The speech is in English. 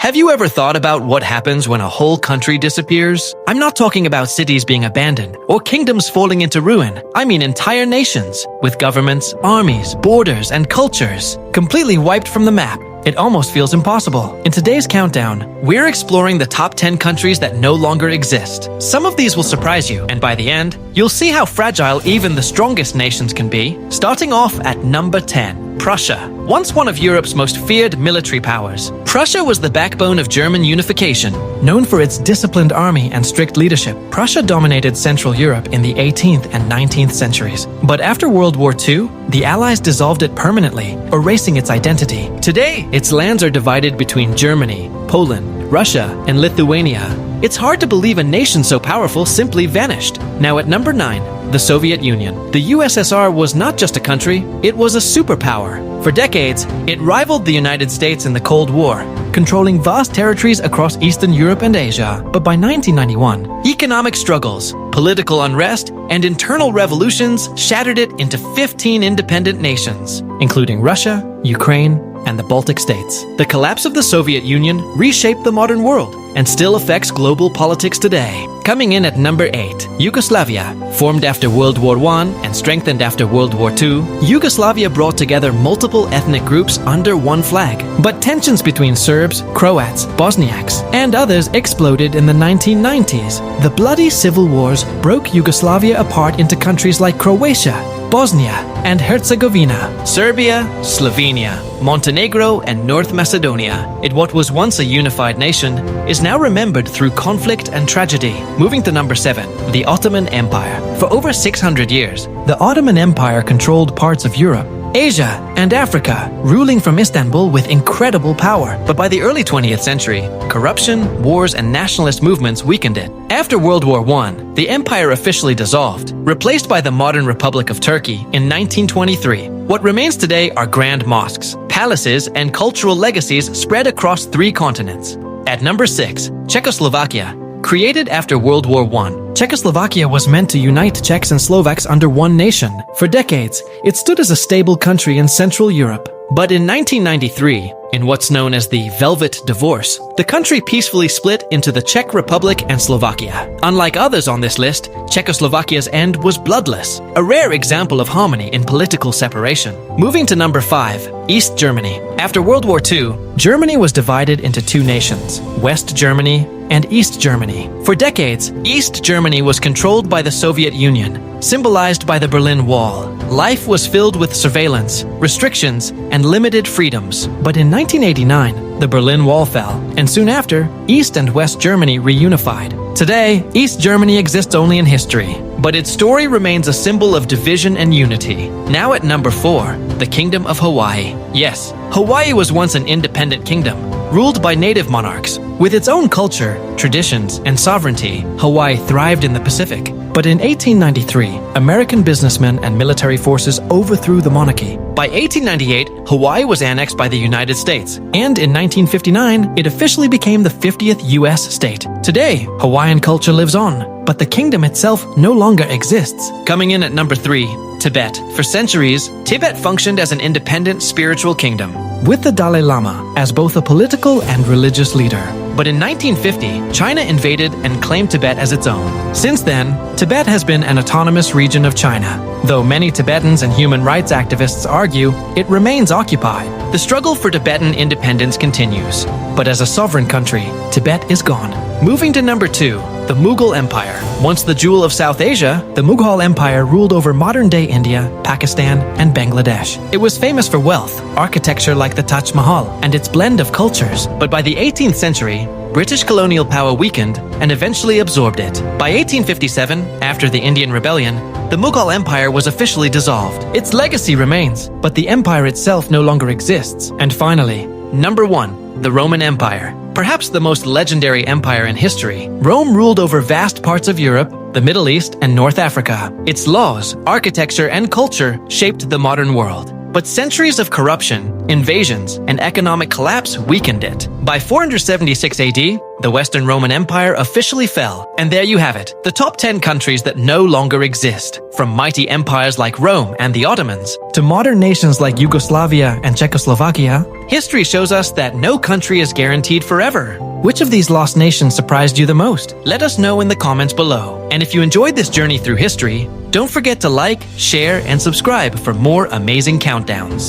Have you ever thought about what happens when a whole country disappears? I'm not talking about cities being abandoned or kingdoms falling into ruin. I mean entire nations, with governments, armies, borders, and cultures completely wiped from the map. It almost feels impossible. In today's countdown, we're exploring the top 10 countries that no longer exist. Some of these will surprise you, and by the end, you'll see how fragile even the strongest nations can be. Starting off at number 10, Prussia. Once one of Europe's most feared military powers, Prussia was the backbone of German unification. Known for its disciplined army and strict leadership, Prussia dominated Central Europe in the 18th and 19th centuries. But after World War II, the Allies dissolved it permanently, erasing its identity. Today, its lands are divided between Germany, Poland, Russia, and Lithuania. It's hard to believe a nation so powerful simply vanished. Now at number 9, the Soviet Union. The USSR was not just a country, it was a superpower. For decades, it rivaled the United States in the Cold War, controlling vast territories across Eastern Europe and Asia. But by 1991, economic struggles, political unrest, and internal revolutions shattered it into 15 independent nations, including Russia, Ukraine, and the Baltic states. The collapse of the Soviet Union reshaped the modern world and still affects global politics today. Coming in at number 8, Yugoslavia. Formed after World War I and strengthened after World War II, Yugoslavia brought together multiple ethnic groups under one flag. But tensions between Serbs, Croats, Bosniaks, and others exploded in the 1990s. The bloody civil wars broke Yugoslavia apart into countries like Croatia, Bosnia and Herzegovina, Serbia, Slovenia, Montenegro, and North Macedonia. What was once a unified nation is now remembered through conflict and tragedy. Moving to number 7, the Ottoman Empire. For over 600 years, the Ottoman Empire controlled parts of Europe, Asia, and Africa, ruling from Istanbul with incredible power. But by the early 20th century, corruption, wars, and nationalist movements weakened it. After World War I, the empire officially dissolved, replaced by the modern Republic of Turkey in 1923. What remains today are grand mosques, palaces, and cultural legacies spread across 3 continents. At number 6, Czechoslovakia. Created after World War I, Czechoslovakia was meant to unite Czechs and Slovaks under one nation. For decades, it stood as a stable country in Central Europe. But in 1993, in what's known as the Velvet Divorce, the country peacefully split into the Czech Republic and Slovakia. Unlike others on this list, Czechoslovakia's end was bloodless, a rare example of harmony in political separation. Moving to number 5, East Germany. After World War II, Germany was divided into 2 nations, West Germany and East Germany. For decades, East Germany was controlled by the Soviet Union, symbolized by the Berlin Wall. Life was filled with surveillance, restrictions, and limited freedoms. But in 1989, the Berlin Wall fell, and soon after, East and West Germany reunified. Today, East Germany exists only in history, but its story remains a symbol of division and unity. Now at number 4, the Kingdom of Hawaii. Yes, Hawaii was once an independent kingdom, ruled by native monarchs. With its own culture, traditions, and sovereignty, Hawaii thrived in the Pacific. But in 1893, American businessmen and military forces overthrew the monarchy. By 1898, Hawaii was annexed by the United States, and in 1959, it officially became the 50th U.S. state. Today, Hawaiian culture lives on, but the kingdom itself no longer exists. Coming in at number 3, Tibet. For centuries, Tibet functioned as an independent spiritual kingdom, with the Dalai Lama as both a political and religious leader. But in 1950, China invaded and claimed Tibet as its own. Since then, Tibet has been an autonomous region of China. Though many Tibetans and human rights activists argue, it remains occupied. The struggle for Tibetan independence continues. But as a sovereign country, Tibet is gone. Moving to number 2, the Mughal Empire. Once the jewel of South Asia, the Mughal Empire ruled over modern-day India, Pakistan, and Bangladesh. It was famous for wealth, architecture like the Taj Mahal, and its blend of cultures. But by the 18th century, British colonial power weakened and eventually absorbed it. By 1857, after the Indian Rebellion, the Mughal Empire was officially dissolved. Its legacy remains, but the empire itself no longer exists. And finally, number 1, the Roman Empire. Perhaps the most legendary empire in history, Rome ruled over vast parts of Europe, the Middle East, and North Africa. Its laws, architecture, and culture shaped the modern world. But centuries of corruption, invasions, and economic collapse weakened it. By 476 AD, the Western Roman Empire officially fell. And there you have it, the top 10 countries that no longer exist. From mighty empires like Rome and the Ottomans, to modern nations like Yugoslavia and Czechoslovakia, history shows us that no country is guaranteed forever. Which of these lost nations surprised you the most? Let us know in the comments below. And if you enjoyed this journey through history, don't forget to like, share, and subscribe for more amazing countdowns.